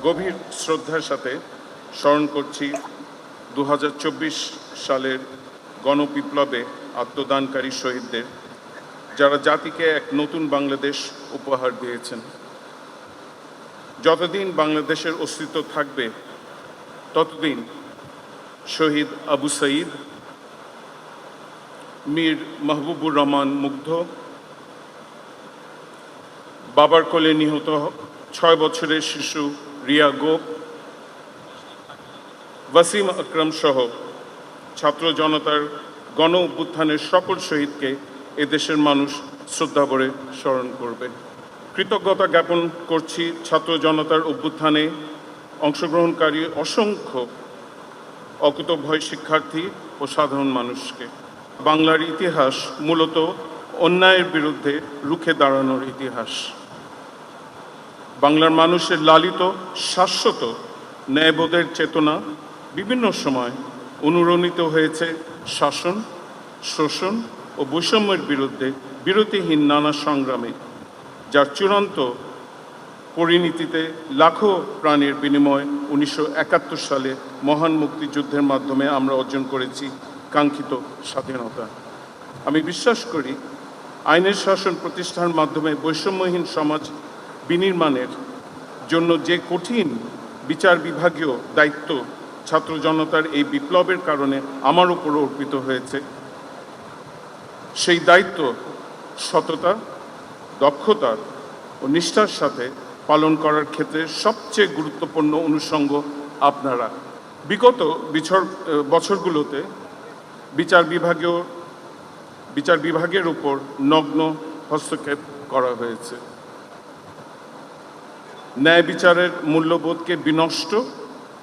গভীর শ্রদ্ধার সাথে স্মরণ করছি 2024 সালের গণবিপ্লবে আত্মদানকারী শহীদদের, যারা জাতিকে এক নতুন বাংলাদেশ উপহার দিয়েছেন। যতদিন বাংলাদেশের অস্তিত্ব থাকবে ততদিন শহীদ আবু সাঈদ, মীর মাহবুবুর রহমান মুগ্ধ, বাবার কোলে নিহত 6 বছরের শিশু রিয়া গোপ, ওয়াসিম আকরাম সহ ছাত্র জনতার গণ অভ্যুত্থানের সকল শহীদকে এদেশের মানুষ শ্রদ্ধাভরে স্মরণ করবে। কৃতজ্ঞতা জ্ঞাপন করছি ছাত্র জনতার অভ্যুত্থানে অংশগ্রহণকারী অসংখ্য অকুতভয় শিক্ষার্থী ও সাধারণ মানুষকে। বাংলার ইতিহাস মূলত অন্যায়ের বিরুদ্ধে রুখে দাঁড়ানোর ইতিহাস। বাংলার মানুষের লালিত শাশ্বত ন্যায়বোধের চেতনা বিভিন্ন সময় অনুরণিত হয়েছে শাসন, শোষণ ও বৈষম্যের বিরুদ্ধে বিরতিহীন নানা সংগ্রামে, যার চূড়ান্ত পরিণতিতে লাখো প্রাণের বিনিময় 1971 সালে মহান মুক্তিযুদ্ধের মাধ্যমে আমরা অর্জন করেছি কাঙ্ক্ষিত স্বাধীনতা। আমি বিশ্বাস করি আইনের শাসন প্রতিষ্ঠার মাধ্যমে বৈষম্যহীন সমাজ বিনির্মাণের জন্য যে কঠিন বিচার বিভাগীয় দায়িত্ব ছাত্র জনতার এই বিপ্লবের কারণে আমার উপর অর্পিত হয়েছে, সেই দায়িত্ব সততা, দক্ষতা ও নিষ্ঠার সাথে পালন করার ক্ষেত্রে সবচেয়ে গুরুত্বপূর্ণ অনুষঙ্গ আপনারা। বিগত বছরগুলোতে বিচার বিভাগের উপর নগ্ন হস্তক্ষেপ করা হয়েছে। ন্যায় বিচারের মূল্যবোধকে বিনষ্ট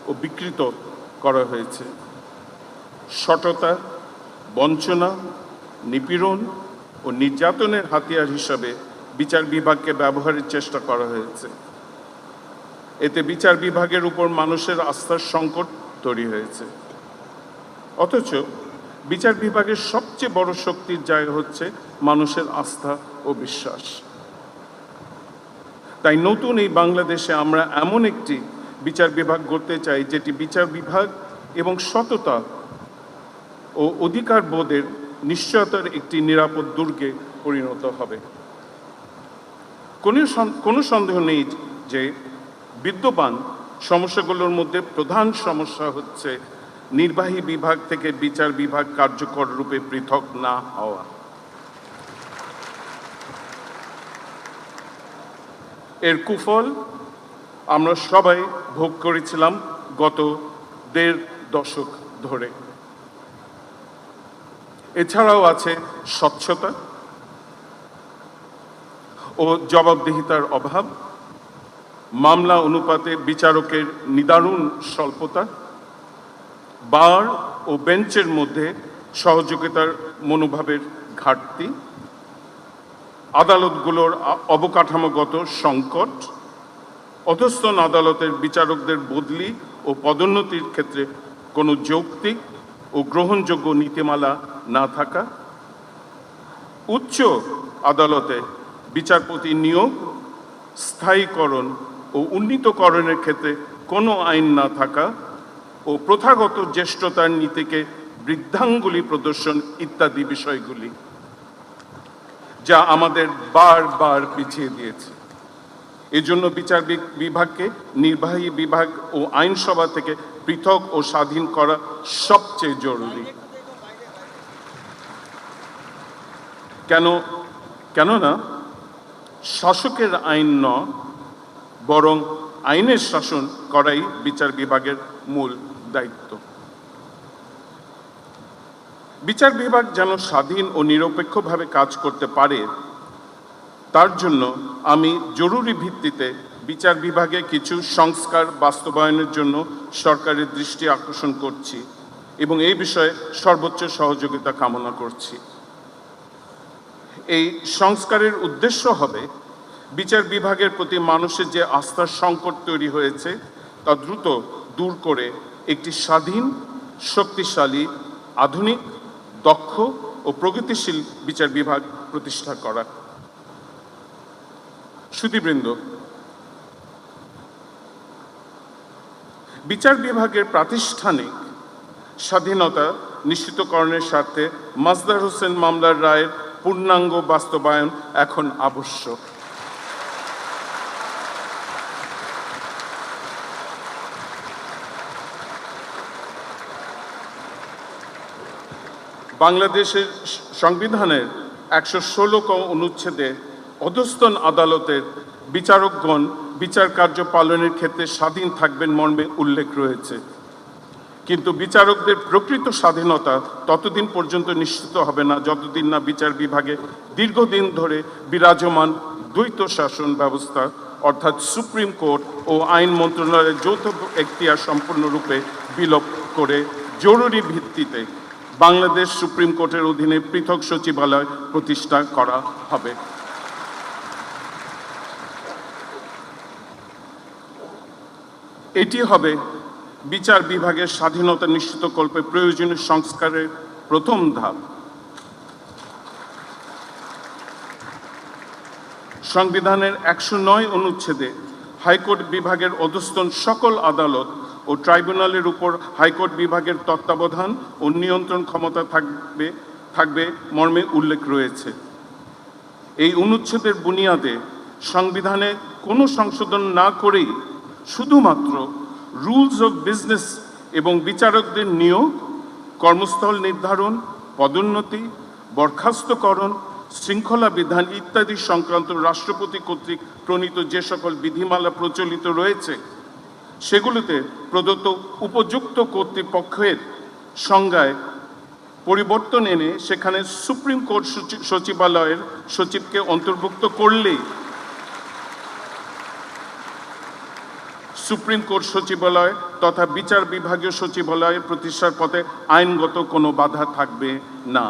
ও বিকৃত করা হয়েছে। সততা, বঞ্চনা, নিপীড়ন ও নির্যাতনের হাতিয়ার হিসাবে বিচার বিভাগকে ব্যবহারের চেষ্টা করা হয়েছে। এতে বিচার বিভাগের উপর মানুষের আস্থার সংকট তৈরি হয়েছে। অথচ বিচার বিভাগের সবচেয়ে বড় শক্তির জায়গা হচ্ছে মানুষের আস্থা ও বিশ্বাস। তাই নতুন এই বাংলাদেশে আমরা এমন একটি বিচার বিভাগ গড়তে চাই যেটি বিচার বিভাগ এবং সততা ও অধিকার বোধের নিশ্চয়তার একটি নিরাপদ দুর্গে পরিণত হবে। কোনো সন্দেহ নেই যে বিদ্যমান সমস্যাগুলোর মধ্যে প্রধান সমস্যা হচ্ছে নির্বাহী বিভাগ থেকে বিচার বিভাগ কার্যকর রূপে পৃথক না হওয়া। এর কুফল আমরা সবাই ভোগ করেছিলাম গত 1.5 দশক ধরে। এছাড়াও আছে স্বচ্ছতা ও জবাবদিহিতার অভাব, মামলা অনুপাতে বিচারকের নিদারুণ স্বল্পতা, বার ও বেঞ্চের মধ্যে সহযোগিতার মনোভাবের ঘাটতি, আদালতগুলোর অবকাঠামোগত সংকট, অধস্তন আদালতের বিচারকদের বদলি ও পদোন্নতির ক্ষেত্রে কোনো যৌক্তিক ও গ্রহণযোগ্য নীতিমালা না থাকা, উচ্চ আদালতে বিচারপতি নিয়োগ, স্থায়ীকরণ ও উন্নীতকরণের ক্ষেত্রে কোনো আইন না থাকা ও প্রথাগত জ্যেষ্ঠতার নীতিকে বৃদ্ধাঙ্গুলি প্রদর্শন ইত্যাদি বিষয়গুলি, যা আমাদের বারবার পিছিয়ে দিয়েছে। এজন্য বিচার বিভাগকে নির্বাহী বিভাগ ও আইনসভা থেকে পৃথক ও স্বাধীন করা সবচেয়ে জরুরি। কেননা শাসকের আইন নয়, বরং আইনের শাসন করাই বিচার বিভাগের মূল দায়িত্ব। বিচার বিভাগ যেন স্বাধীন ও নিরপেক্ষভাবে কাজ করতে পারে, তার জন্য আমি জরুরি ভিত্তিতে বিচার বিভাগে কিছু সংস্কার বাস্তবায়নের জন্য সরকারের দৃষ্টি আকর্ষণ করছি এবং এই বিষয়ে সর্বোচ্চ সহযোগিতা কামনা করছি। এই সংস্কারের উদ্দেশ্য হবে বিচার বিভাগের প্রতি মানুষের যে আস্থার সংকট তৈরি হয়েছে তা দ্রুত দূর করে একটি স্বাধীন, শক্তিশালী, আধুনিক, দক্ষ ও প্রগতিশীল বিচার বিভাগ প্রতিষ্ঠা করা। সুধীবৃন্দ, বিচার বিভাগের প্রাতিষ্ঠানিক স্বাধীনতা নিশ্চিতকরণের স্বার্থে মাজদার হোসেন মামলার রায়ের পূর্ণাঙ্গ বাস্তবায়ন এখন আবশ্যক। বাংলাদেশের সংবিধানের ১১৬ অনুচ্ছেদে অধস্তন আদালতের বিচারকগণ বিচার কার্য পালনের ক্ষেত্রে স্বাধীন থাকবেন মর্মে উল্লেখ রয়েছে, কিন্তু বিচারকদের প্রকৃত স্বাধীনতা ততদিন পর্যন্ত নিশ্চিত হবে না যতদিন না বিচার বিভাগে দীর্ঘদিন ধরে বিরাজমান দ্বৈত শাসন ব্যবস্থা অর্থাৎ সুপ্রিম কোর্ট ও আইন মন্ত্রণালয়ের যৌথ এখতিয়ার সম্পূর্ণরূপে বিলোপ করে জরুরি ভিত্তিতে বাংলাদেশ সুপ্রিম কোর্টের অধীনে পৃথক সচিবালয় প্রতিষ্ঠা করা হবে। এটি হবে বিচার বিভাগের স্বাধীনতা নিশ্চিতকল্পে প্রয়োজনীয় সংস্কারের প্রথম ধাপ। সংবিধানের ১০৯ অনুচ্ছেদে হাইকোর্ট বিভাগের অধস্তন সকল আদালত ও ট্রাইব্যুনালের উপর হাইকোর্ট বিভাগের তত্ত্বাবধান ও নিয়ন্ত্রণ ক্ষমতা থাকবে মর্মে উল্লেখ রয়েছে। এই অনুচ্ছেদের বুনিয়াদে সংবিধানে কোনো সংশোধন না করেই শুধুমাত্র রুলস অফ বিজনেস এবং বিচারকদের নিয়োগ, কর্মস্থল নির্ধারণ, পদোন্নতি, বরখাস্তকরণ, শৃঙ্খলা বিধান ইত্যাদি সংক্রান্ত রাষ্ট্রপতি কর্তৃক প্রণীত যে সকল বিধিমালা প্রচলিত রয়েছে সেগুলোতে প্রদত্ত উপযুক্ত কর্তৃপক্ষের সংজ্ঞায় পরিবর্তন এনে সেখানে সুপ্রিম কোর্ট সচিবালয়ের সচিবকে অন্তর্ভুক্ত করলেই সুপ্রিম কোর্ট সচিবালয় তথা বিচার বিভাগীয় সচিবালয় প্রতিষ্ঠার পথে আইনগত কোনো বাধা থাকবে না।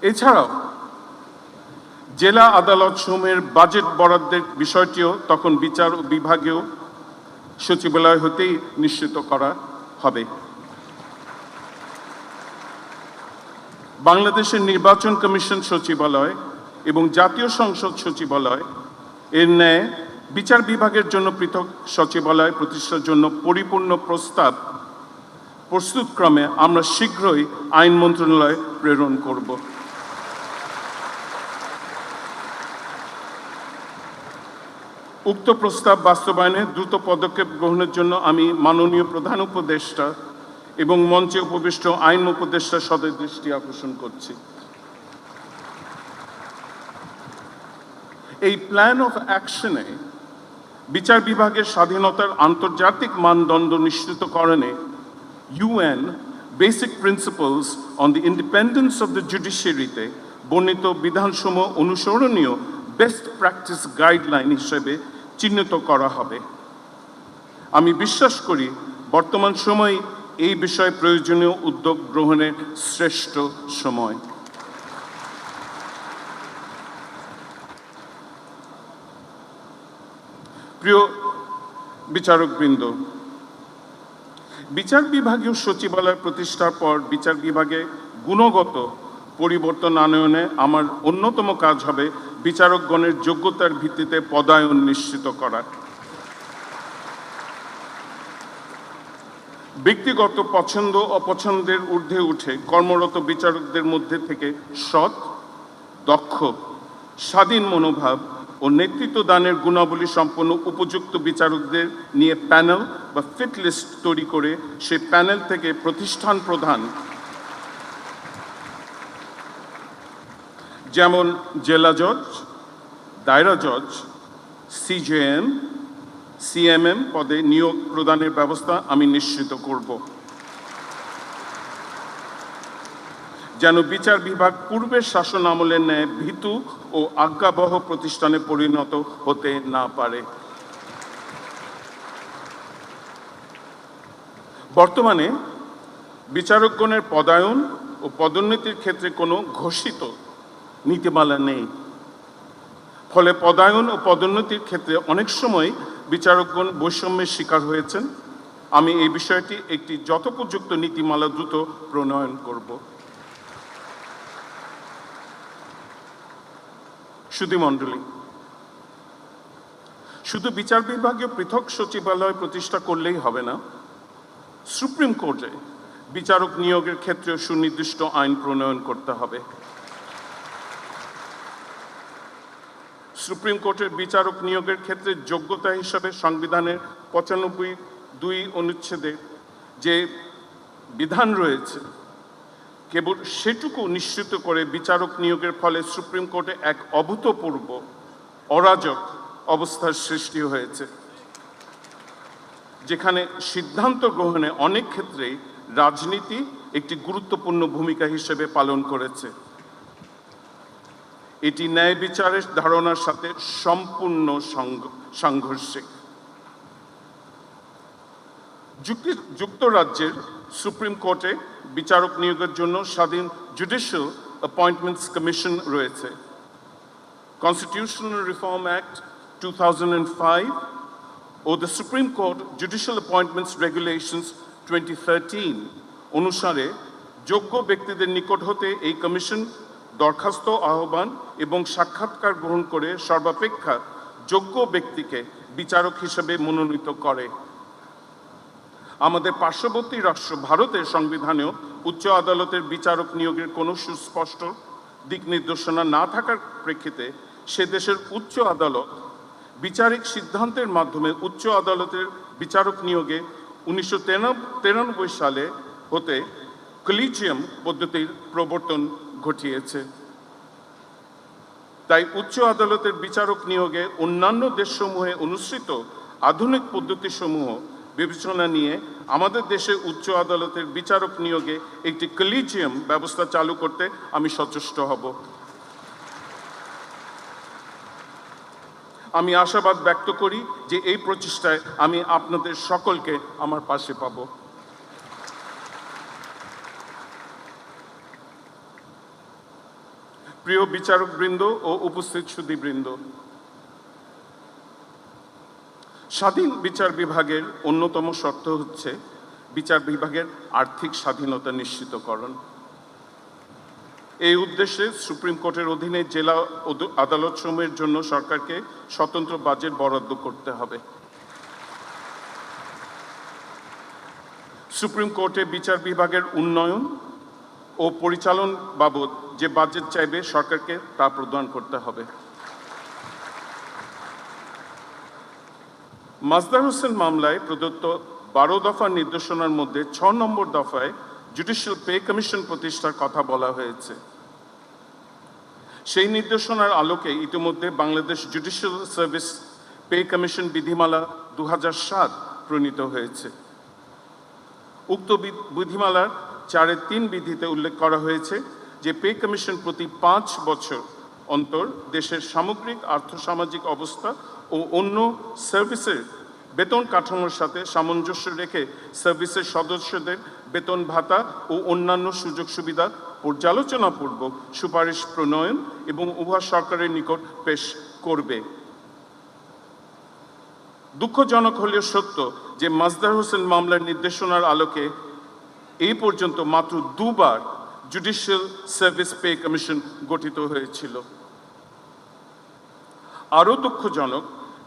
এছাড়াও জেলা আদালত সমূহের বাজেট বরাদ্দের বিষয়টিও তখন বিচার বিভাগীয় সচিবালয় হতেই নিশ্চিত করা হবে। বাংলাদেশের নির্বাচন কমিশন সচিবালয় এবং জাতীয় সংসদ সচিবালয় এর ন্যায় বিচার বিভাগের জন্য পৃথক সচিবালয় প্রতিষ্ঠার জন্য পরিপূর্ণ প্রস্তাব প্রস্তুতক্রমে আমরা শীঘ্রই আইন মন্ত্রণালয়ে প্রেরণ করব। উক্ত প্রস্তাব বাস্তবায়নে দ্রুত পদক্ষেপ গ্রহণের জন্য আমি মাননীয় প্রধান উপদেষ্টা এবং মঞ্চে উপবিষ্ট আইন উপদেষ্টার সদয় দৃষ্টি আকর্ষণ করছি। এই প্ল্যান অফ অ্যাকশনে বিচার বিভাগের স্বাধীনতার আন্তর্জাতিক মানদণ্ড নিশ্চিতকরণে UN basic principles on the independence of the জুডিশিয়ারিতে বর্ণিত বিধানসমূহ অনুসরণীয় বেস্ট প্র্যাকটিস গাইডলাইন হিসেবে চিহ্নিত করা হবে। আমি বিশ্বাস করি বর্তমান সময় এই বিষয়ে প্রয়োজনীয় উদ্যোগ গ্রহণের শ্রেষ্ঠ সময়। প্রিয় বিচারকবৃন্দ, বিচার বিভাগীয় সচিবালয় প্রতিষ্ঠার পর বিচার বিভাগে গুণগত পরিবর্তন আনয়নে আমার অন্যতম কাজ হবে বিচারকগণের যোগ্যতার ভিত্তিতে পদায়ন নিশ্চিত করা। ব্যক্তিগত পছন্দ অপছন্দের ঊর্ধ্বে উঠে কর্মরত বিচারকদের মধ্যে থেকে সৎ, দক্ষ, স্বাধীন মনোভাব ও নেতৃত্ব দানের গুণাবলী সম্পন্ন উপযুক্ত বিচারকদের নিয়ে প্যানেল বা ফিট লিস্ট তৈরি করে সেই প্যানেল থেকে প্রতিষ্ঠান প্রধান যেমন জেলা জজ, দায়রা জজ, CJM, CMM পদে নিয়োগ প্রদানের ব্যবস্থা আমি নিশ্চিত করব, যেন বিচার বিভাগ পূর্বের শাসন আমলের ন্যায় ভীতু ও আজ্ঞাবহ প্রতিষ্ঠানে পরিণত হতে না পারে। বর্তমানে বিচারকগণের পদায়ন ও পদোন্নতির ক্ষেত্রে কোনো ঘোষিত নীতিমালা নেই। ফলে পদায়ন ও পদোন্নতির ক্ষেত্রে অনেক সময় বিচারকগণ বৈষম্যের শিকার হয়েছেন। আমি এই বিষয়টি একটি যথোপযুক্ত নীতিমালা দ্রুত প্রণয়ন করব। সুধীমণ্ডলী, শুধু বিচার বিভাগীয় পৃথক সচিবালয় প্রতিষ্ঠা করলেই হবে না, সুপ্রিম কোর্টে বিচারক নিয়োগের ক্ষেত্রে সুনির্দিষ্ট আইন প্রণয়ন করতে হবে। সুপ্রিম কোর্টের বিচারক নিয়োগের ক্ষেত্রে যোগ্যতা হিসাবে সংবিধানের ৯৫(২) অনুচ্ছেদে যে বিধান রয়েছে, কেবল সেটুকু নিশ্চিত করে বিচারক নিয়োগের ফলে সুপ্রিম কোর্টে এক অভূতপূর্ব অরাজক অবস্থার সৃষ্টি হয়েছে, যেখানে সিদ্ধান্ত গ্রহণে অনেক ক্ষেত্রেই রাজনীতি একটি গুরুত্বপূর্ণ ভূমিকা হিসেবে পালন করেছে। এটি ন্যায় বিচারের ধারণার সাথে সম্পূর্ণ সাংঘর্ষিক। যুক্তরাজ্যের সুপ্রিম কোর্টে বিচারক নিয়োগের জন্য স্বাধীন জুডিশিয়াল অ্যাপয়েন্টমেন্টস কমিশন রয়েছে। কনস্টিটিউশনাল রিফর্ম অ্যাক্ট 2005 ও the supreme court judicial appointments regulations 2013 অনুসারে যোগ্য ব্যক্তিদের নিকট হতে এই কমিশন দরখাস্ত আহ্বান এবং সাক্ষাৎকার গ্রহণ করে সর্বাপেক্ষা যোগ্য ব্যক্তিকে বিচারক হিসেবে মনোনীত করে। আমাদের পার্শ্ববর্তী রাষ্ট্র ভারতের সংবিধানেও উচ্চ আদালতের বিচারক নিয়োগের কোনো সুস্পষ্ট দিক নির্দেশনা না থাকার প্রেক্ষিতে সে দেশের উচ্চ আদালত বিচারিক সিদ্ধান্তের মাধ্যমে উচ্চ আদালতের বিচারক নিয়োগে 1993 সালে হতে কলিজিয়াম পদ্ধতির প্রবর্তন ঘটিয়েছে। তাই উচ্চ আদালতের বিচারক নিয়োগে অন্যান্য দেশসমূহে অনুসৃত আধুনিক পদ্ধতিসমূহ বিবেচনা নিয়ে আমাদের দেশে উচ্চ আদালতের বিচারক নিয়োগে একটি কলিজিয়াম ব্যবস্থা চালু করতে আমি সচেষ্ট হব। আমি আশাবাদ ব্যক্ত করি যে এই প্রচেষ্টায় আমি আপনাদের সকলকে আমার পাশে পাব। প্রিয় বিচারকবৃন্দ ও উপস্থিত সুধীবৃন্দ, স্বাধীন বিচার বিভাগের অন্যতম শর্ত হচ্ছে বিচার বিভাগের আর্থিক স্বাধীনতা নিশ্চিতকরণ। এই উদ্দেশ্যে সুপ্রিম কোর্টের অধীনে জেলা আদালতসমূহের জন্য সরকারকে স্বতন্ত্র বাজেট বরাদ্দ করতে হবে। সুপ্রিম কোর্টে বিচার বিভাগের উন্নয়ন ও পরিচালন বাবদ যে বাজেট চাইবে সরকারকে তা প্রদান করতে হবে। মাজদার হোসেন মামলায় প্রদত্ত 12 দফার নির্দেশনার মধ্যে 6 নম্বর দফায় জুডিশিয়াল পে কমিশন প্রতিষ্ঠার কথা বলা হয়েছে। সেই নির্দেশনার আলোকে ইতিমধ্যে Bangladesh judicial service pay commission বিধিমালা 2007 প্রণীত হয়েছে। উক্ত বিধিমালার 4(3) বিধিতে উল্লেখ করা হয়েছে যে পে কমিশন প্রতি 5 বছর অন্তর দেশের সামগ্রিক আর্থসামাজিক অবস্থা ও অন্য সার্ভিসের বেতন কাঠামোর সাথে সামঞ্জস্য রেখে সার্ভিসের সদস্যদের বেতন ভাতা ও অন্যান্য সুযোগ সুবিধা পর্যালোচনাপূর্বক সুপারিশ প্রণয়ন এবং উভয় সরকারের নিকট পেশ করবে। দুঃখজনক হলেও সত্য যে মাজদার হোসেন মামলার নির্দেশনার আলোকে এই পর্যন্ত মাত্র 2 বার জুডিশিয়াল সার্ভিস পে কমিশন গঠিত হয়েছিল। আরও দুঃখজনক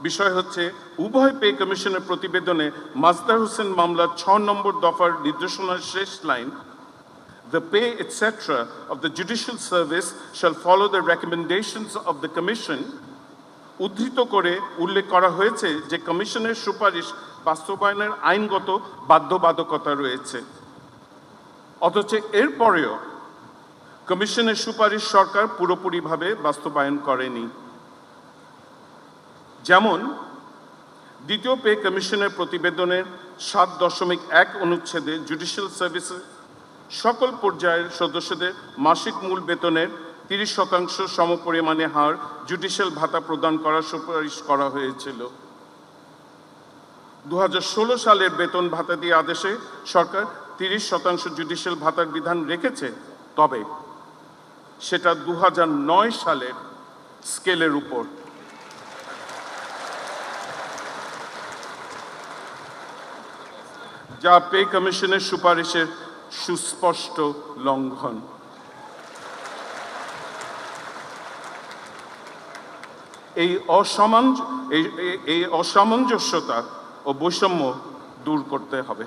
বিষয় হচ্ছে উভয় পে কমিশনের প্রতিবেদনে মাজদার হোসেন মামলার 6 নম্বর দফার নির্দেশনার শেষ line, "The pay etc. of the judicial service shall follow the recommendations of the commission" উদ্ধৃত করে উল্লেখ করা হয়েছে যে কমিশনের সুপারিশ বাস্তবায়নের আইনগত বাধ্যবাধকতা রয়েছে। অথচ এরপরেও কমিশনের সুপারিশ সরকার পুরোপুরিভাবে বাস্তবায়ন করেনি। যেমন দ্বিতীয় পে কমিশনের প্রতিবেদনের 7.1 অনুচ্ছেদে জুডিশিয়াল সার্ভিসের সকল পর্যায়ের সদস্যদের মাসিক মূল বেতনের 30% সমপরিমাণে হার জুডিশিয়াল ভাতা প্রদান করার সুপারিশ করা হয়েছিল। 2016 সালের বেতন ভাতা দিয়ে আদেশে সরকার 30% জুডিশিয়াল ভাতার বিধান রেখেছে, তবে সেটা 2009 সালের স্কেলের উপর। যা পে কমিশনের সুপারিশের সুস্পষ্ট লঙ্ঘন। এই অসামঞ্জস্যতা ও বৈষম্য দূর করতে হবে।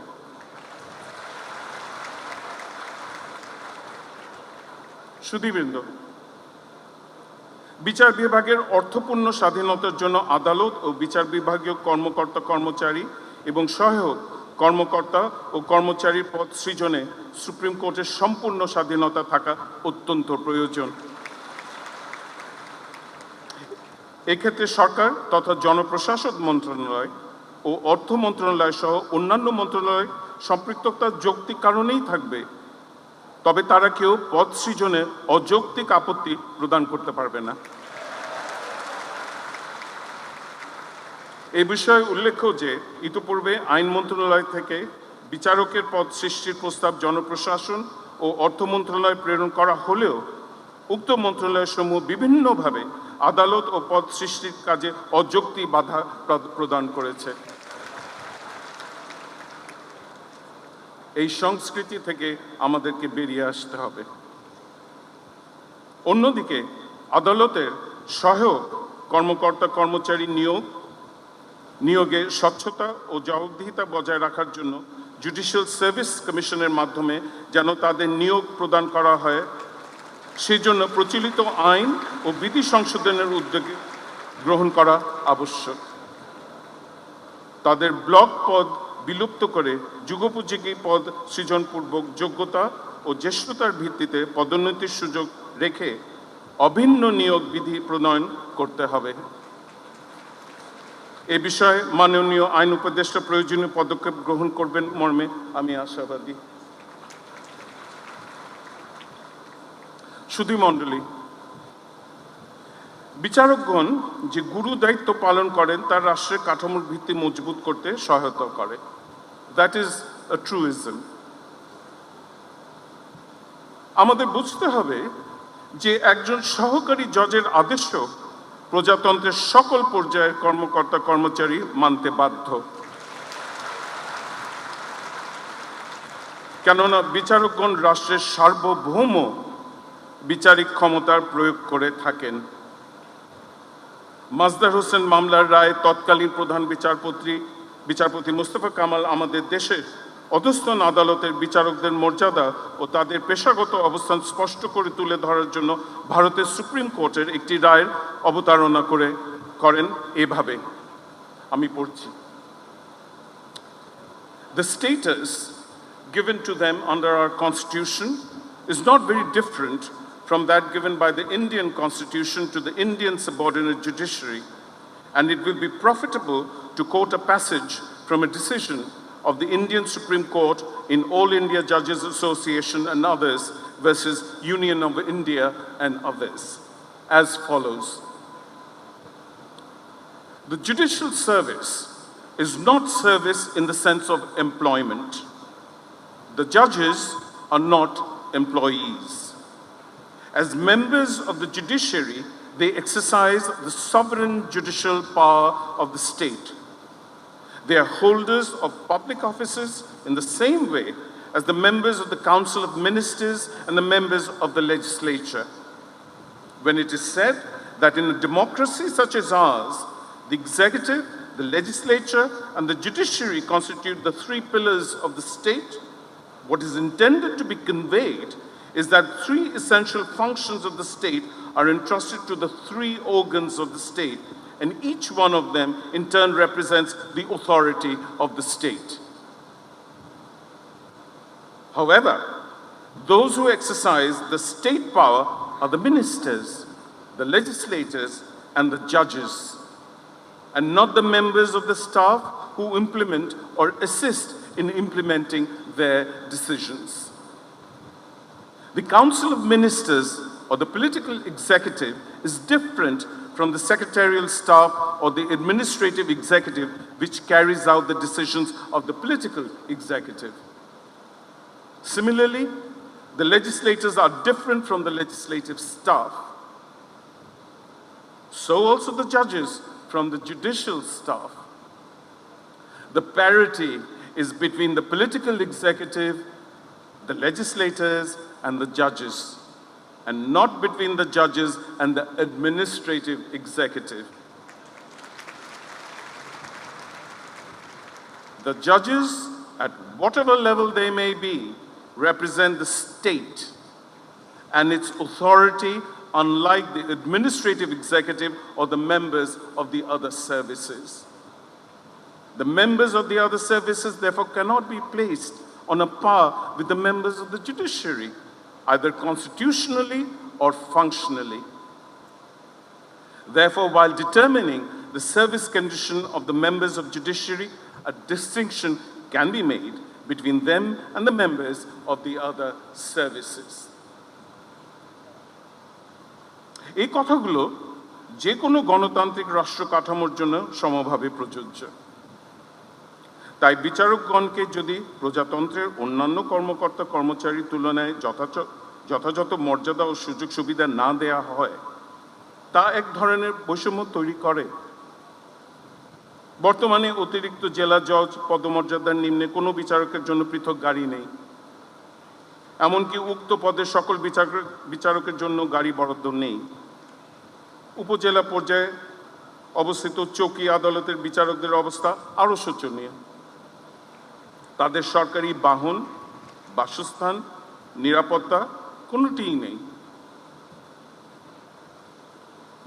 সুধীবৃন্দ, বিচার বিভাগের অর্থপূর্ণ স্বাধীনতার জন্য আদালত ও বিচার বিভাগীয় কর্মকর্তা কর্মচারী এবং সহায়ক কর্মকর্তা ও কর্মচারীর পদ সৃজনে সুপ্রিম কোর্টের সম্পূর্ণ স্বাধীনতা থাকা অত্যন্ত প্রয়োজন। এক্ষেত্রে সরকার তথা জনপ্রশাসন মন্ত্রণালয় ও অর্থ মন্ত্রণালয় সহ অন্যান্য মন্ত্রণালয় সম্পৃক্ততার যৌক্তিক কারণেই থাকবে, তবে তারা কেউ পদ সৃজনে অযৌক্তিক আপত্তি প্রদান করতে পারবে না। এ বিষয়ে উল্লেখ্য যে ইতিপূর্বে আইন মন্ত্রণালয় থেকে বিচারকের পদ সৃষ্টির প্রস্তাব জনপ্রশাসন ও অর্থ মন্ত্রণালয়ে প্রেরণ করা হলেও উক্ত মন্ত্রণালয়সমূহ বিভিন্নভাবে আদালত ও পদ সৃষ্টির কাজে অযৌক্তিক বাধা প্রদান করেছে। এই সংস্কৃতি থেকে আমাদেরকে বেরিয়ে আসতে হবে। অন্যদিকে আদালতের সহায়ক কর্মকর্তা কর্মচারী নিয়োগে স্বচ্ছতা ও জবাবদিহিতা বজায় রাখার জন্য জুডিশিয়াল সার্ভিস কমিশনের মাধ্যমে যেন তাদের নিয়োগ প্রদান করা হয়, সেই জন্য প্রচলিত আইন ও বিধি সংশোধনের উদ্যোগ গ্রহণ করা আবশ্যক। তাদের ব্লক পদ বিলুপ্ত করে যুগোপযোগী পদ সৃজনপূর্বক যোগ্যতা ও জ্যেষ্ঠতার ভিত্তিতে পদোন্নতির সুযোগ রেখে অভিন্ন নিয়োগ বিধি প্রণয়ন করতে হবে। এ বিষয়ে মাননীয় আইন উপদেষ্টা প্রয়োজনীয় পদক্ষেপ গ্রহণ করবেন মর্মে আমি আশাবাদী। সুধীমণ্ডলী, বিচারকগণ যে গুরু দায়িত্ব পালন করেন তা রাষ্ট্রের কাঠামোর ভিত্তি মজবুত করতে সহায়তা করে। That is a truism. আমাদের বুঝতে হবে যে একজন সহকারী জজের আদেশও প্রজাতন্ত্রের সকল পর্যায়ের কর্মকর্তা কর্মচারী মানতে বাধ্য, কেননা বিচারকগণ রাষ্ট্রের সার্বভৌম বিচারিক ক্ষমতার প্রয়োগ করে থাকেন। মাজদার হোসেন মামলার রায় তৎকালীন প্রধান বিচারপতি মোস্তফা কামাল আমাদের দেশের অধস্তন আদালতের বিচারকদের মর্যাদা ও তাদের পেশাগত অবস্থান স্পষ্ট করে তুলে ধরার জন্য ভারতের সুপ্রিম কোর্টের একটি রায়ের অবতারণা করেন এভাবে, আমি পড়ছি। The status given to them under our constitution is not very different from that given by the Indian constitution to the Indian subordinate judiciary, and it will be profitable to quote a passage from a decision of the Indian Supreme Court in All India Judges Association and others versus Union of India and others, as follows. The judicial service is not service in the sense of employment. The judges are not employees. As members of the judiciary, they exercise the sovereign judicial power of the state. They are holders of public offices in the same way as the members of the Council of Ministers and the members of the legislature. When it is said that in a democracy such as ours, the executive, the legislature, and the judiciary constitute the three pillars of the state, what is intended to be conveyed is that three essential functions of the state are entrusted to the three organs of the state, and each one of them in turn represents the authority of the state. However, those who exercise the state power are the ministers, the legislators, and the judges, and not the members of the staff who implement or assist in implementing their decisions. The Council of Ministers or the political executive is different from the secretarial staff or the administrative executive which carries out the decisions of the political executive. Similarly, the legislators are different from the legislative staff. So also the judges from the judicial staff. The parity is between the political executive, the legislators, and the judges, and not between the judges and the administrative executive. The judges, at whatever level they may be, represent the state and its authority, unlike the administrative executive or the members of the other services. The members of the other services, therefore, cannot be placed on a par with the members of the judiciary, either constitutionally or functionally. Therefore, while determining the service condition of the members of judiciary, a distinction can be made between them and the members of the other services. এই কথাগুলো যে কোনো গণতান্ত্রিক রাষ্ট্র কাঠামোর জন্য সমভাবে প্রযোজ্য। তাই বিচারকগণকে যদি প্রজাতন্ত্রের অন্যান্য কর্মকর্তা কর্মচারীর তুলনায় যথাযথ মর্যাদা ও সুযোগ সুবিধা না দেয়া হয়, তা এক ধরনের বৈষম্য তৈরি করে। বর্তমানে অতিরিক্ত জেলা জজ পদমর্যাদার নিম্নে কোনো বিচারকের জন্য পৃথক গাড়ি নেই। এমনকি উক্ত পদের সকল বিচারকের জন্য গাড়ি বরাদ্দ নেই। উপজেলা পর্যায়ে অবস্থিত চৌকি আদালতের বিচারকদের অবস্থা আরও শোচনীয়। তাদের সরকারি বাহন, বাসস্থান, নিরাপত্তা কোনোটিই নেই।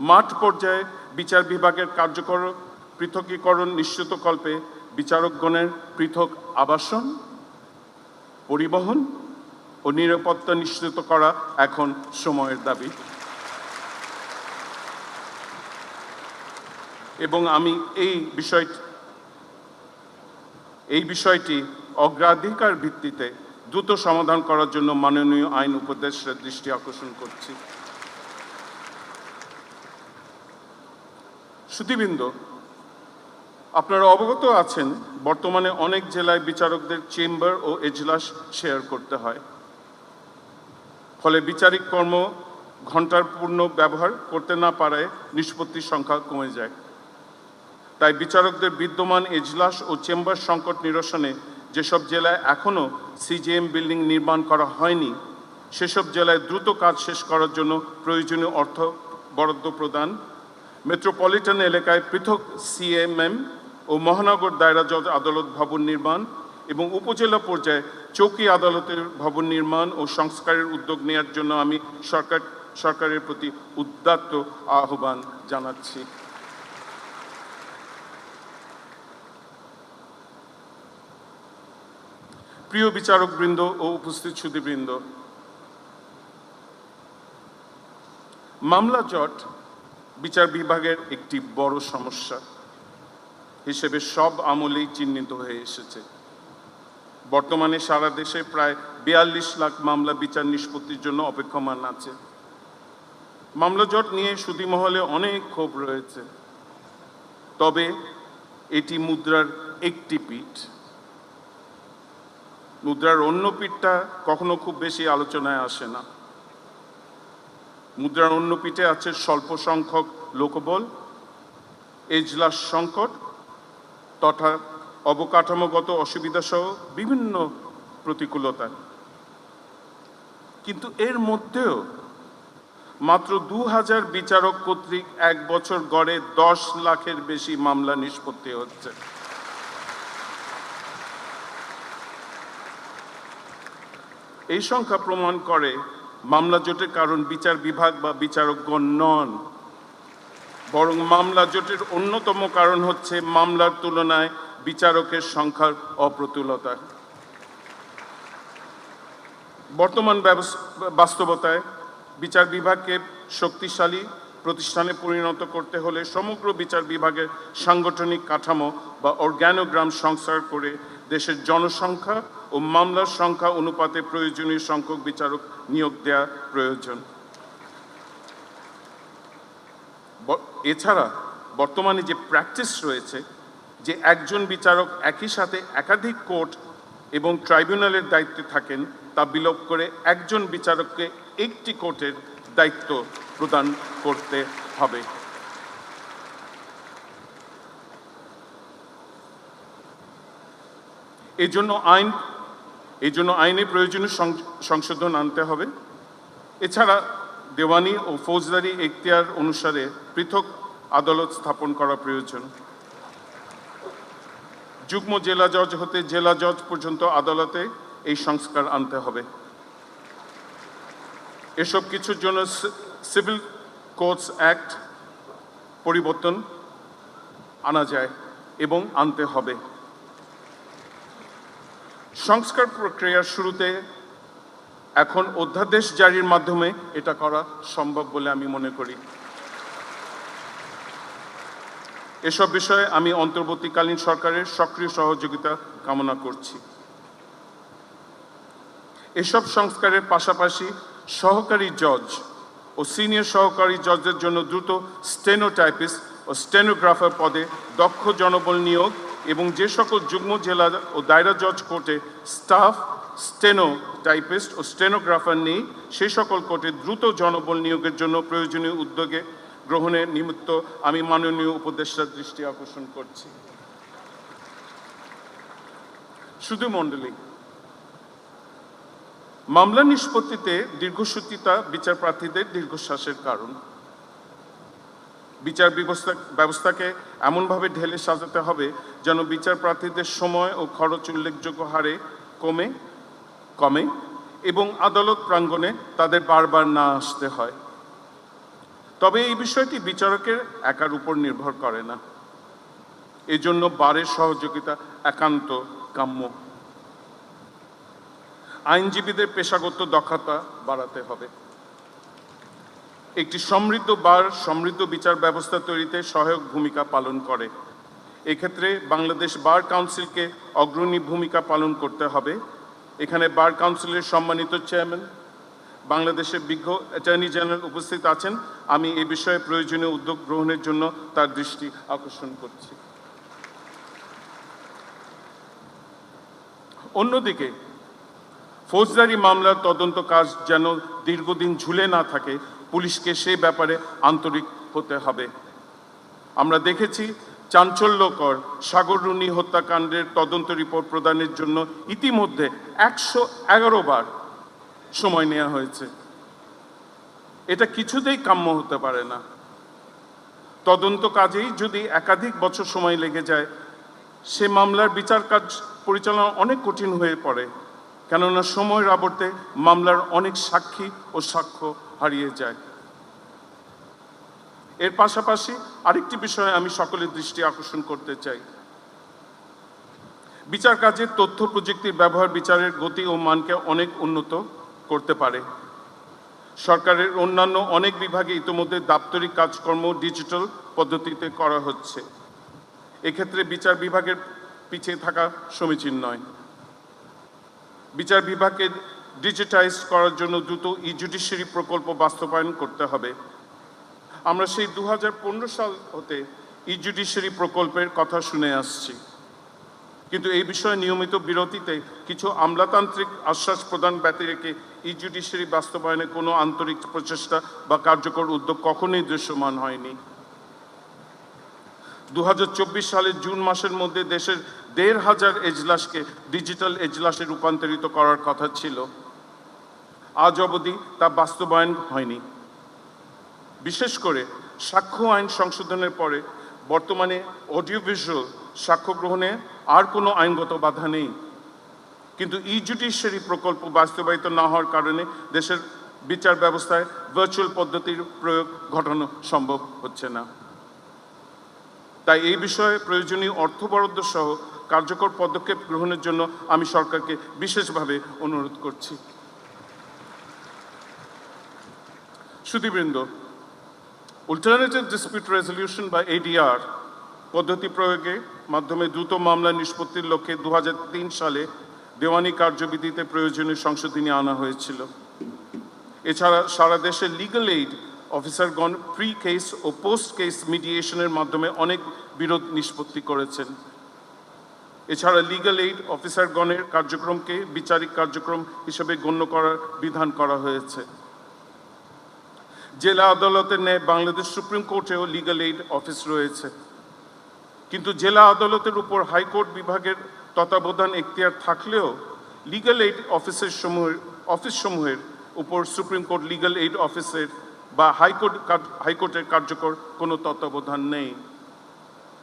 মাঠ পর্যায়ে বিচার বিভাগের কার্যকর পৃথকীকরণ নিশ্চিতকল্পে বিচারকগণের পৃথক আবাসন, পরিবহন ও নিরাপত্তা নিশ্চিত করা এখন সময়ের দাবি। এবং আমি এই বিষয়টি অগ্রাধিকার ভিত্তিতে দ্রুত সমাধান করার জন্য মাননীয় আইন উপদেষ্টার দৃষ্টি আকর্ষণ করছি। সুধীবৃন্দ, আপনারা অবগত আছেন বর্তমানে অনেক জেলায় বিচারকদের চেম্বার ও এজলাস শেয়ার করতে হয়। ফলে বিচারিক কর্ম ঘণ্টার পূর্ণ ব্যবহার করতে না পারায় নিষ্পত্তির সংখ্যা কমে যায়। তাই বিচারকদের বিদ্যমান এজলাস ও চেম্বার সংকট নিরসনে যেসব জেলায় এখনও সিজিএম বিল্ডিং নির্মাণ করা হয়নি, সেসব জেলায় দ্রুত কাজ শেষ করার জন্য প্রয়োজনীয় অর্থ বরাদ্দ প্রদান, মেট্রোপলিটন এলাকায় পৃথক সিএমএম ও মহানগর দায়রা জজ আদালত ভবন নির্মাণ এবং উপজেলা পর্যায়ে চৌকি আদালতের ভবন নির্মাণ ও সংস্কারের উদ্যোগ নেওয়ার জন্য আমি সরকারের প্রতি উদাত্ত আহ্বান জানাচ্ছি। প্রিয় বিচারকবৃন্দ ও উপস্থিত সুধীবৃন্দ, মামলা জট বিচার বিভাগের একটি বড় সমস্যা হিসেবে সব আমলেই চিহ্নিত হয়ে এসেছে। বর্তমানে সারা দেশে প্রায় ৪২ লাখ মামলা বিচার নিষ্পত্তির জন্য অপেক্ষমান আছে। মামলা জট নিয়ে সুধী মহলে অনেক ক্ষোভ রয়েছে, তবে এটি মুদ্রার একটি পিঠ। মুদ্রার অন্য পিঠটা কখনো খুব বেশি আলোচনায় আসে না। মুদ্রার অন্য পিঠে আছে স্বল্প সংখ্যক লোকবল, এজলাস সংকট তথা অবকাঠামোগত অসুবিধা সহ বিভিন্ন প্রতিকূলতা। কিন্তু এর মধ্যেও মাত্র ২,০০০ বিচারক কর্তৃক এক বছর গড়ে ১০ লাখের বেশি মামলা নিষ্পত্তি হচ্ছে। এই সংখ্যা প্রমাণ করে মামলা জটের কারণ বিচার বিভাগ বা বিচারকগণ নন, বরং মামলা জটের অন্যতম কারণ হচ্ছে মামলার তুলনায় বিচারকের সংখ্যার অপ্রতুলতা। বর্তমান বাস্তবতায় বিচার বিভাগকে শক্তিশালী প্রতিষ্ঠানে পরিণত করতে হলে সমগ্র বিচার বিভাগের সাংগঠনিক কাঠামো বা অর্গানোগ্রাম সংস্কার করে দেশের জনসংখ্যা ও মামলার সংখ্যা অনুপাতে প্রয়োজনীয় সংখ্যক বিচারক নিয়োগ দেওয়া প্রয়োজন। এছাড়া বর্তমানে যে প্র্যাকটিস রয়েছে যে একজন বিচারক একই সাথে একাধিক কোর্ট এবং ট্রাইব্যুনালের দায়িত্বে থাকেন, তা বিলোপ করে একজন বিচারককে একটি কোর্টের দায়িত্ব প্রদান করতে হবে। এই জন্য আইনে প্রয়োজনীয় সংশোধন আনতে হবে। এছাড়া দেওয়ানি ও ফৌজদারি এখতিয়ার অনুসারে পৃথক আদালত স্থাপন করা প্রয়োজন। যুগ্ম জেলা জজ হতে জেলা জজ পর্যন্ত আদালতে এই সংস্কার আনতে হবে। এসব কিছুর জন্য সিভিল কোর্টস অ্যাক্ট পরিবর্তন আনা যায় এবং আনতে হবে। সংস্কার প্রক্রিয়ার শুরুতে এখন অধ্যাদেশ জারির মাধ্যমে এটা করা সম্ভব বলে আমি মনে করি। এসব বিষয়ে আমি অন্তর্বর্তীকালীন সরকারের সক্রিয় সহযোগিতা কামনা করছি। এসব সংস্কারের পাশাপাশি সহকারী জজ ও সিনিয়র সহকারী জজদের জন্য দ্রুত স্টেনোটাইপিস্ট ও স্টেনোগ্রাফার পদে দক্ষ জনবল নিয়োগ এবং যে সকল যুগ্ম জেলা ও দায়রা জজ কোর্টে স্টাফ স্টেনোটাইপিস্ট ও স্টেনোগ্রাফার নেই, সেই সকল কোর্টে দ্রুত জনবল নিয়োগের জন্য প্রয়োজনীয় উদ্যোগে গ্রহণের নিমিত্ত আমি মাননীয় উপদেষ্টার দৃষ্টি আকর্ষণ করছি। শুধু মণ্ডলী, মামলা নিষ্পত্তিতে দীর্ঘসূত্রিতা বিচার প্রার্থীদের দীর্ঘশ্বাসের কারণ। বিচার ব্যবস্থাকে এমনভাবে ঢেলে সাজাতে হবে যেন বিচার প্রার্থীদের সময় ও খরচ উল্লেখযোগ্য হারে কমে এবং আদালত প্রাঙ্গণে তাদের বারবার না আসতে হয়। তবে এই বিষয়টি বিচারকের একার উপর নির্ভর করে না। এজন্য বারের সহযোগিতা একান্ত কাম্য। আইনজীবীদের পেশাগত দক্ষতা বাড়াতে হবে। একটি সমৃদ্ধ বার সমৃদ্ধ বিচার ব্যবস্থা তৈরিতে সহায়ক ভূমিকা পালন করে। এক্ষেত্রে বাংলাদেশ বার কাউন্সিলকে অগ্রণী ভূমিকা পালন করতে হবে। এখানে বার কাউন্সিলের সম্মানিত চেয়ারম্যান, বাংলাদেশের বিজ্ঞ অ্যাটর্নি জেনারেল উপস্থিত আছেন। আমি এই বিষয়ে প্রয়োজনীয় উদ্যোগ গ্রহণের জন্য তার দৃষ্টি আকর্ষণ করছি। অন্যদিকে ফৌজদারি মামলার তদন্ত কাজ যেন দীর্ঘদিন ঝুলে না থাকে, পুলিশকে সে ব্যাপারে আন্তরিক হতে হবে। আমরা দেখেছি চাঞ্চল্যকর সাগররুনি হত্যাকাণ্ডের তদন্ত রিপোর্ট প্রদানের জন্য ইতিমধ্যে 111 বার সময় নেওয়া হয়েছে। এটা কিছুতেই কাম্য হতে পারে না। তদন্ত কাজেই যদি একাধিক বছর সময় লেগে যায়, সে মামলার বিচার কাজ পরিচালনা অনেক কঠিন হয়ে পড়ে, কেননা সময়ের আবর্তে মামলার অনেক সাক্ষী ও সাক্ষ্য হারিয়ে যায়। এর পাশাপাশি আরেকটি বিষয়ে আমি সকলের দৃষ্টি আকর্ষণ করতে চাই। বিচার কাজে তথ্য প্রযুক্তির ব্যবহার বিচারের গতি ও মানকে অনেক উন্নত করতে পারে। সরকারের অন্যান্য অনেক বিভাগে ইতিমধ্যে দাপ্তরিক কাজকর্ম ডিজিটাল পদ্ধতিতে করা হচ্ছে। এক্ষেত্রে বিচার বিভাগের পিছিয়ে থাকা সমীচীন নয়। বিচার বিভাগকে ডিজিটাইজ করার জন্য দ্রুত ই-জুডিশিয়ারি প্রকল্প বাস্তবায়ন করতে হবে। আমরা সেই 2015 সাল হতে ই-জুডিশিয়ারি প্রকল্পের কথা শুনে আসছি, কিন্তু এই বিষয়ে নিয়মিত বিরতিতে কিছু আমলাতান্ত্রিক আশ্বাস প্রদান ব্যতী রেখে ই-জুডিশিয়ারি বাস্তবায়নে কোনো আন্তরিক প্রচেষ্টা বা কার্যকর উদ্যোগ কখনোই দৃশ্যমান হয়নি। 2024 সালের জুন মাসের মধ্যে দেশের 1,500 এজলাসকে ডিজিটাল এজলাসে রূপান্তরিত করার কথা ছিল। আজ অবধি তা বাস্তবায়ন হয়নি। বিশেষ করে সাক্ষ্য আইন সংশোধনের পরে বর্তমানে অডিও ভিজুয়াল সাক্ষ্য গ্রহণে আর কোনো আইনগত বাধা নেই, কিন্তু ই-জুডিশিয়ারি প্রকল্প বাস্তবায়িত না হওয়ার কারণে দেশের বিচার ব্যবস্থায় ভার্চুয়াল পদ্ধতির প্রয়োগ ঘটানো সম্ভব হচ্ছে না। তাই এই বিষয়ে প্রয়োজনীয় অর্থ বরাদ্দ সহ কার্যকর পদক্ষেপ গ্রহণের জন্য আমি সরকারকে বিশেষভাবে অনুরোধ করছি। সুধীবৃন্দ, অল্টারনেটিভ ডিসপিউট রেজলিউশন বা এডিআর পদ্ধতি প্রয়োগের মাধ্যমে দ্রুত মামলা নিষ্পত্তির লক্ষ্যে 2003 সালে দেওয়ানি কার্যবিধিতে প্রয়োজনীয় সংশোধনী আনা হয়েছিল। এছাড়া সারা দেশে লিগ্যাল এইড অফিসারগণ প্রি কেস ও পোস্ট কেস মিডিয়েশনের মাধ্যমে অনেক বিরোধ নিষ্পত্তি করেছেন। এছাড়া লিগ্যাল এইড অফিসারগণের কার্যক্রমকে বিচারিক কার্যক্রম হিসেবে গণ্য করার বিধান করা হয়েছে। জেলা আদালতের ন্যায় বাংলাদেশ সুপ্রিম কোর্টেও লিগ্যাল এইড অফিস রয়েছে, কিন্তু জেলা আদালতের উপর হাইকোর্ট বিভাগের তত্ত্বাবধান এখতিয়ার থাকলেও লিগ্যাল এইড অফিসসমূহের উপর সুপ্রিম কোর্ট লিগ্যাল এইড অফিসের বা হাইকোর্টের কার্যকর কোনো তত্ত্বাবধান নেই।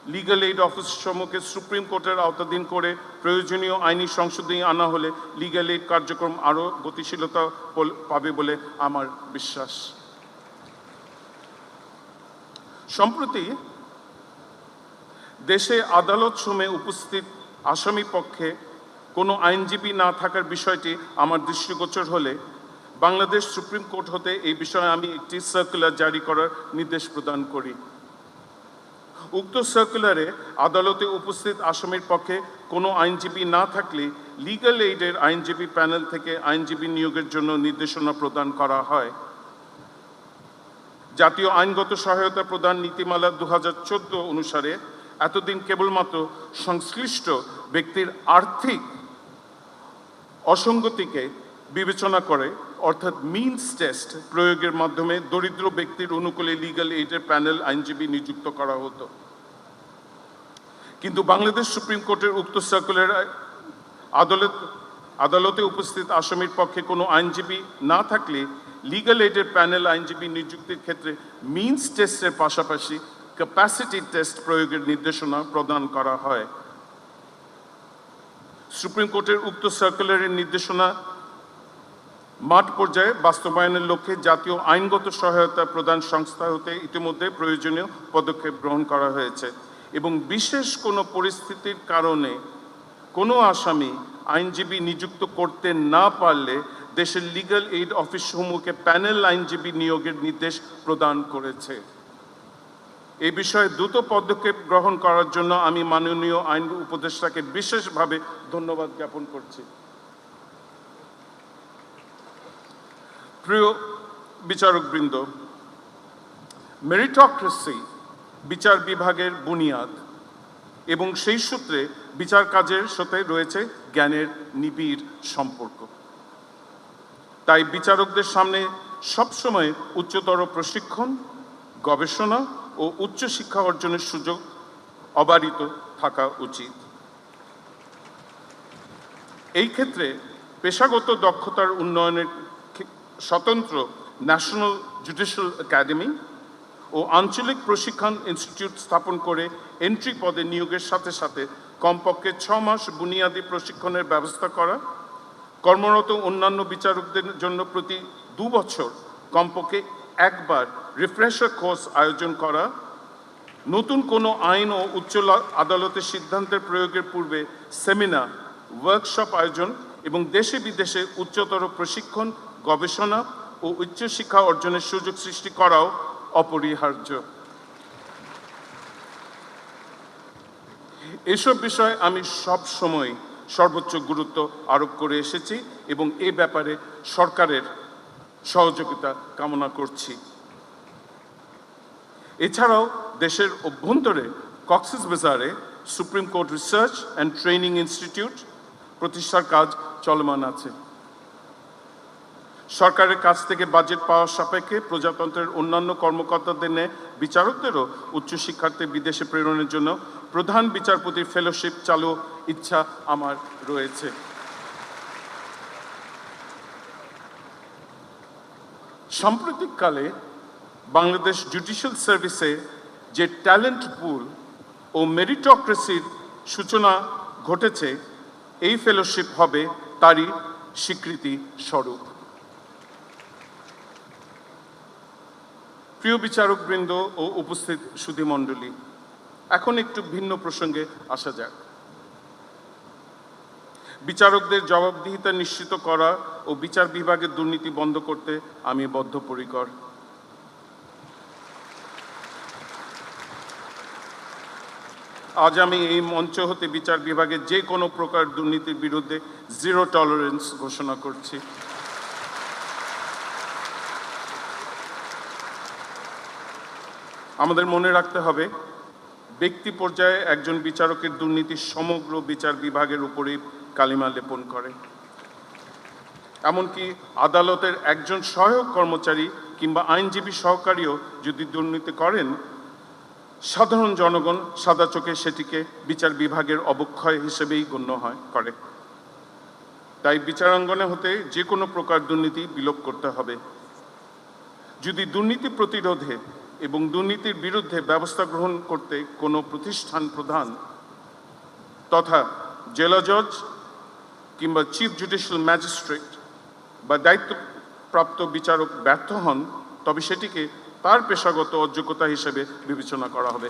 লিগ্যাল এইড অফিস সমূহকে সুপ্রিম কোর্টের আওতাধীন করে প্রয়োজনীয় আইনি সংশোধনী আনা হলে লিগ্যাল এইড কার্যক্রম আরও গতিশীলতা পাবে বলে আমার বিশ্বাস। সম্প্রতি দেশে আদালত সমূহে উপস্থিত আসামি পক্ষে কোনো আইনজীবী না থাকার বিষয়টি আমার দৃষ্টিগোচর হলে বাংলাদেশ সুপ্রিম কোর্ট হতে এই বিষয়ে আমি একটি সার্কুলার জারি করার নির্দেশ প্রদান করি। উক্ত সার্কুলারে আদালতে উপস্থিত আসামির পক্ষে কোনো আইনজীবী না থাকলে লিগ্যাল এইডের আইনজীবী প্যানেল থেকে আইনজীবী নিয়োগের জন্য নির্দেশনা প্রদান করা হয়। জাতীয় আইনগত সহায়তা প্রদান নীতিমালা 2014 অনুসারে এতদিন কেবলমাত্র সংশ্লিষ্ট ব্যক্তির আর্থিক অসঙ্গতিকে বিবেচনা করে, অর্থাৎ মিনস টেস্ট প্রয়োগের মাধ্যমে দরিদ্র ব্যক্তির অনুকূলে লিগ্যাল এইডের প্যানেল আইনজীবী নিযুক্ত করা হতো। কিন্তু বাংলাদেশ সুপ্রিম কোর্টের উক্ত সার্কুলার আদালতে উপস্থিত আসামির পক্ষে কোনো আইনজীবী না থাকলে লিগ্যাল এইডের প্যানেল আইনজীবী নিযুক্তির ক্ষেত্রে মিনস টেস্টের পাশাপাশি ক্যাপাসিটি টেস্ট প্রয়োগের নির্দেশনা প্রদান করা হয়। সুপ্রিম কোর্টের উক্ত সার্কুলারের নির্দেশনা মাঠ পর্যায়ে বাস্তবায়নের লক্ষ্যে জাতীয় আইনগত সহায়তা প্রদান সংস্থা হতে ইতিমধ্যে প্রয়োজনীয় পদক্ষেপ গ্রহণ করা হয়েছে এবং বিশেষ কোনো পরিস্থিতির কারণে কোনো আসামি আইনজীবী নিযুক্ত করতে না পারলে দেশের লিগ্যাল এইড অফিস সমূহকে প্যানেল আইনজীবী নিয়োগের নির্দেশ প্রদান করেছে। এই বিষয়ে দ্রুত পদক্ষেপ গ্রহণ করার জন্য আমি মাননীয় আইন উপদেষ্টাকে বিশেষভাবে ধন্যবাদ জ্ঞাপন করছি। প্রিয় বিচারকবৃন্দ, মেরিটোক্রেসি বিচার বিভাগের বুনিয়াদ এবং সেই সূত্রে বিচার কাজের সাথে রয়েছে জ্ঞানের নিবিড় সম্পর্ক। তাই বিচারকদের সামনে সবসময় উচ্চতর প্রশিক্ষণ, গবেষণা ও উচ্চশিক্ষা অর্জনের সুযোগ অবারিত থাকা উচিত। এই ক্ষেত্রে পেশাগত দক্ষতার উন্নয়নের স্বতন্ত্র ন্যাশনাল জুডিশিয়াল একাডেমি ও আঞ্চলিক প্রশিক্ষণ ইনস্টিটিউট স্থাপন করে এন্ট্রি পদে নিয়োগের সাথে সাথে কমপক্ষে 6 মাস বুনিয়াদী প্রশিক্ষণের ব্যবস্থা করা, কর্মরত অন্যান্য বিচারকদের জন্য প্রতি 2 বছর কমপক্ষে একবার রিফ্রেশার কোর্স আয়োজন করা, নতুন কোনো আইন ও উচ্চ আদালতের সিদ্ধান্তের প্রয়োগের পূর্বে সেমিনার, ওয়ার্কশপ আয়োজন এবং দেশে বিদেশে উচ্চতর প্রশিক্ষণ, গবেষণা ও উচ্চশিক্ষা অর্জনের সুযোগ সৃষ্টি করাও অপরিহার্য। এসব বিষয়ে আমি সব সময় সর্বোচ্চ গুরুত্ব আরোপ করে এসেছি এবং এ ব্যাপারে সরকারের সহযোগিতা কামনা করছি। এছাড়াও দেশের অভ্যন্তরে কক্সবাজারে supreme court research and training institute প্রতিষ্ঠার কাজ চলমান আছে। সরকারের কাছ থেকে বাজেট পাওয়ার সাপেক্ষে প্রজাতন্ত্রের অন্যান্য কর্মকর্তাদের নিয়ে বিচারকদেরও উচ্চশিক্ষার্থে বিদেশে প্রেরণের জন্য প্রধান বিচারপতির ফেলোশিপ চালু ইচ্ছা আমার রয়েছে। সাম্প্রতিককালে বাংলাদেশ জুডিশিয়াল সার্ভিসে যে ট্যালেন্ট পুল ও মেরিটোক্রেসির সূচনা ঘটেছে, এই ফেলোশিপ হবে তারই স্বীকৃতি স্বরূপ। প্রিয় বিচারকবৃন্দ ও উপস্থিত সুধীমণ্ডলী, এখন একটু ভিন্ন প্রসঙ্গে আসা যাক। বিচারকদের জবাবদিহিতা নিশ্চিত করা ও বিচার বিভাগের দুর্নীতি বন্ধ করতে আমি বদ্ধপরিকর। আজ আমি এই মঞ্চ হতে বিচার বিভাগের যে কোনো প্রকার দুর্নীতির বিরুদ্ধে 0 টলারেন্স ঘোষণা করছি। আমাদের মনে রাখতে হবে, ব্যক্তি পর্যায়ে একজন বিচারকের দুর্নীতি সমগ্র বিচার বিভাগের উপরেই কালিমা লেপন করে। এমনকি আদালতের একজন সহায়ক কর্মচারী কিংবা আইনজীবী সহকারীও যদি দুর্নীতি করেন, সাধারণ জনগণ সাদা চোখে সেটিকে বিচার বিভাগের অবক্ষয় হিসেবেই গণ্য করে। তাই বিচারাঙ্গনে হতে যে কোনো প্রকার দুর্নীতি বিলোপ করতে হবে। যদি দুর্নীতি প্রতিরোধে এবং দুর্নীতির বিরুদ্ধে ব্যবস্থা গ্রহণ করতে কোনো প্রতিষ্ঠান প্রধান তথা জেলা জজ কিংবা চিফ জুডিশিয়াল ম্যাজিস্ট্রেট বা দায়িত্বপ্রাপ্ত বিচারক ব্যর্থ হন, তবে সেটিকে তার পেশাগত অযোগ্যতা হিসেবে বিবেচনা করা হবে।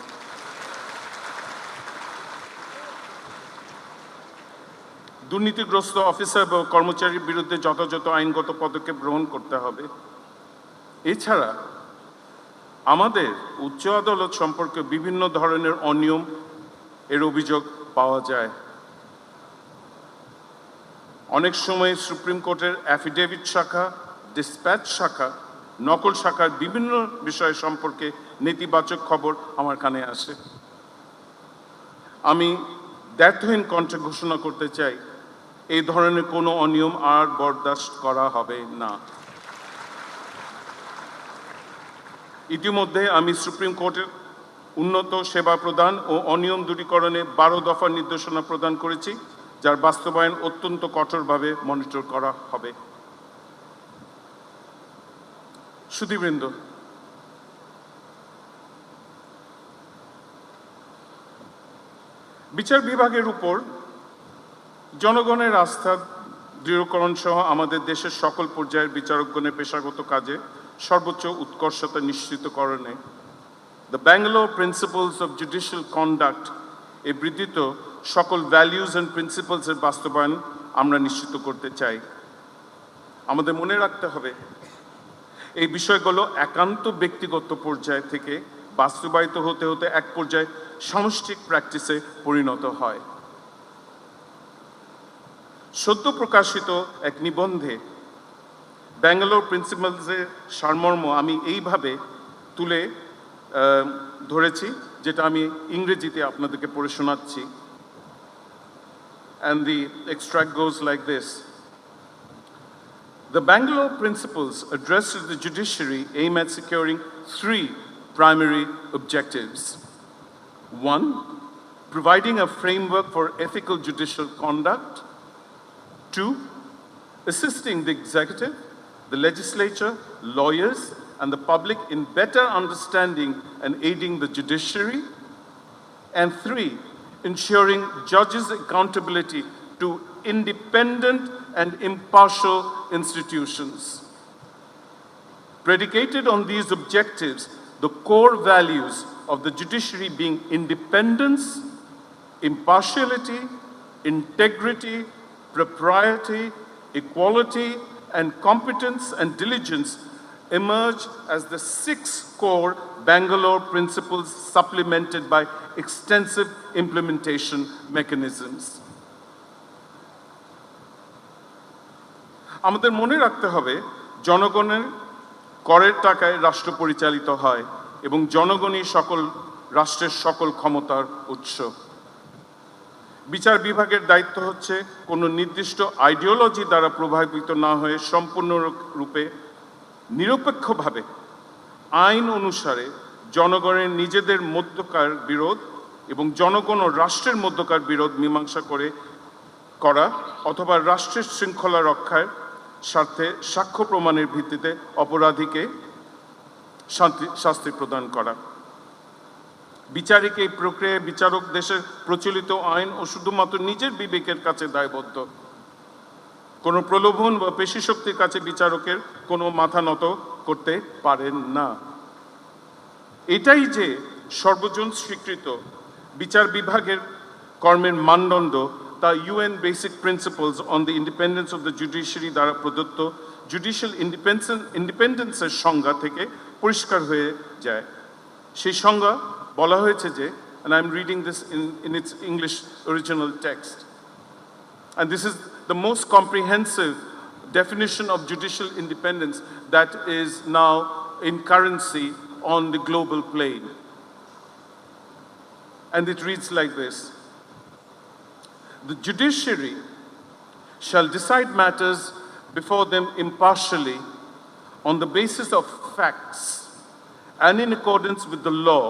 দুর্নীতিগ্রস্ত অফিসার বা কর্মচারীর বিরুদ্ধে যথাযথ আইনগত পদক্ষেপ গ্রহণ করতে হবে। এছাড়া আমাদের উচ্চ আদালত সম্পর্কে বিভিন্ন ধরনের অনিয়ম এর অভিযোগ পাওয়া যায়। অনেক সময় সুপ্রিম কোর্টের অ্যাফিডেভিট শাখা, ডিসপ্যাচ শাখা, নকল শাখার বিভিন্ন বিষয় সম্পর্কে নেতিবাচক খবর আমার কানে আসে। আমি দ্ব্যর্থহীন কণ্ঠে ঘোষণা করতে চাই, এই ধরনের কোনো অনিয়ম আর বরদাস্ত করা হবে না। ইতিমধ্যে আমি সুপ্রিম কোর্টের উন্নত সেবা প্রদান ও অনিয়ম দূরীকরণে 12 দফা নির্দেশনা প্রদান করেছি, যার বাস্তবায়ন অত্যন্ত কঠোরভাবে মনিটর করা হবে। সুধীবৃন্দ, বিচার বিভাগের উপর জনগণের আস্থা দৃঢ়করণ সহ আমাদের দেশের সকল পর্যায়ের বিচারকগণের পেশাগত কাজে সর্বোচ্চ উৎকর্ষতা নিশ্চিতকরণে the Bangalore principles of judicial conduct এ বৃদ্ধিত সকল ভ্যালিউজ অ্যান্ড প্রিন্সিপালসের বাস্তবায়ন আমরা নিশ্চিত করতে চাই। আমাদের মনে রাখতে হবে, এই বিষয়গুলো একান্ত ব্যক্তিগত পর্যায় থেকে বাস্তবায়িত হতে হতে এক পর্যায়ে সামষ্টিক প্র্যাকটিসে পরিণত হয়। সদ্য প্রকাশিত এক নিবন্ধে ব্যাঙ্গালোর প্রিন্সিপালসের সারমর্ম আমি এইভাবে তুলে ধরেছি, যেটা আমি ইংরেজিতে আপনাদেরকে পড়ে শোনাচ্ছি। And the extract goes like this. The Bangalore Principles addressed to the judiciary aim at securing 3 primary objectives. 1, providing a framework for ethical judicial conduct. 2, assisting the executive, the legislature, lawyers, and the public in better understanding and aiding the judiciary. And 3, ensuring judges' accountability to independent and impartial institutions. Predicated on these objectives, the core values of the judiciary being independence, impartiality, integrity, propriety, equality, and competence and diligence emerge as the 6 core Bangalore principles supplemented by extensive implementation mechanisms. আমাদের মনে রাখতে হবে, জনগণের করের টাকায় রাষ্ট্র পরিচালিত হয় এবং জনগণই রাষ্ট্রের সকল ক্ষমতার উৎস। বিচার বিভাগের দায়িত্ব হচ্ছে কোনো নির্দিষ্ট আইডিওলজি দ্বারা প্রভাবিত না হয়ে সম্পূর্ণরূপে নিরপেক্ষভাবে আইন অনুসারে জনগণের নিজেদের মধ্যকার বিরোধ এবং জনগণ ও রাষ্ট্রের মধ্যকার বিরোধ মীমাংসা করা অথবা রাষ্ট্রের শৃঙ্খলা রক্ষার স্বার্থে সাক্ষ্য প্রমাণের ভিত্তিতে অপরাধীকে শাস্তি প্রদান করা। বিচারিক এই প্রক্রিয়ায় বিচারক দেশের প্রচলিত আইন ও শুধুমাত্র নিজের বিবেকের কাছে দায়বদ্ধ। কোনো প্রলোভন বা পেশিশক্তির কাছে বিচারকের কোনো মাথা নত করতে পারেন না। এটাই যে সর্বজন স্বীকৃত বিচার বিভাগের কর্মের মানদণ্ড, তা UN basic principles on the independence of the judiciary দ্বারা প্রদত্ত জুডিশিয়াল ইন্ডিপেন্ডেন্সের সংজ্ঞা থেকে পরিষ্কার হয়ে যায়। সেই সংজ্ঞা বলা হয়েছে যে, and I'm reading this in its English original text, and this is the most comprehensive definition of judicial independence that is now in currency on the global plane. And it reads like this: the judiciary shall decide matters before them impartially on the basis of facts and in accordance with the law,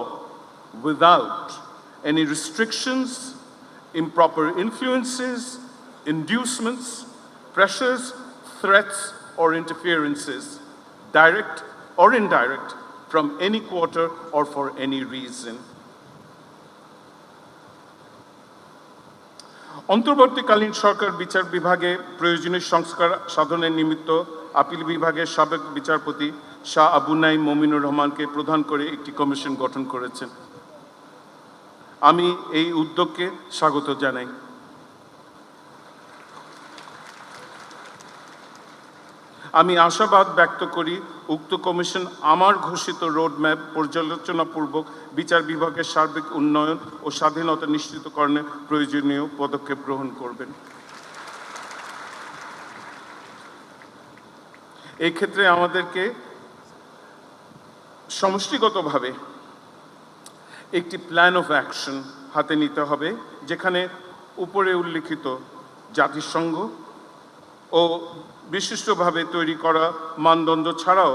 without any restrictions, improper influences, inducements, pressures, threats, or interferences, direct or indirect, from any quarter or for any reason. অন্তর্বর্তীকালীন সরকার বিচার বিভাগে প্রয়োজনীয় সংস্কার সাধনের নিমিত্ত appeal বিভাগের সাবেক বিচারপতি শাহ আবু নাঈম মমিনুর রহমানকে প্রধান করে একটি কমিশন গঠন করেছেন। আমি এই উদ্যোগকে স্বাগত জানাই। আমি আশাবাদ ব্যক্ত করি উক্ত কমিশন আমার ঘোষিত রোডম্যাপ পর্যালোচনাপূর্বক বিচার বিভাগের সার্বিক উন্নয়ন ও স্বাধীনতা নিশ্চিতকরণে প্রয়োজনীয় পদক্ষেপ গ্রহণ করবেন। এই ক্ষেত্রে আমাদেরকে সমষ্টিগতভাবে একটি প্ল্যান অফ অ্যাকশন হাতে নিতে হবে, যেখানে উপরে উল্লিখিত জাতিসংঘ ও বিশিষ্টভাবে তৈরি করা মানদণ্ড ছাড়াও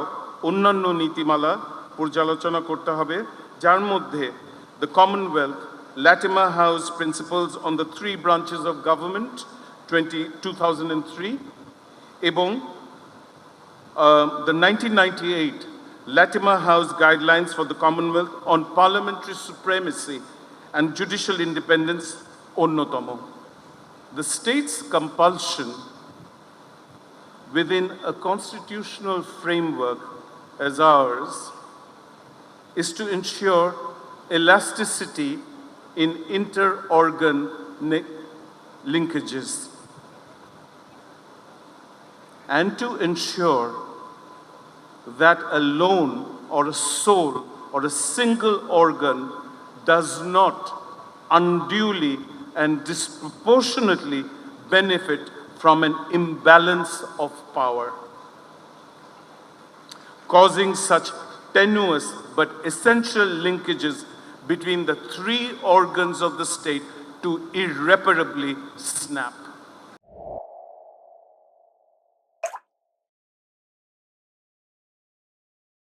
অন্যান্য নীতিমালা পর্যালোচনা করতে হবে, যার মধ্যে the Commonwealth Latimer house principles on the 3 branches of government 2003 এবং the 1998 Latimer House Guidelines for the Commonwealth on Parliamentary Supremacy and Judicial Independence অন্যতম। The state's compulsion within a constitutional framework as ours is to ensure elasticity in inter-organ linkages and to ensure that a loan or a soul or a single organ does not unduly and disproportionately benefit from an imbalance of power, causing such tenuous but essential linkages between the 3 organs of the state to irreparably snap.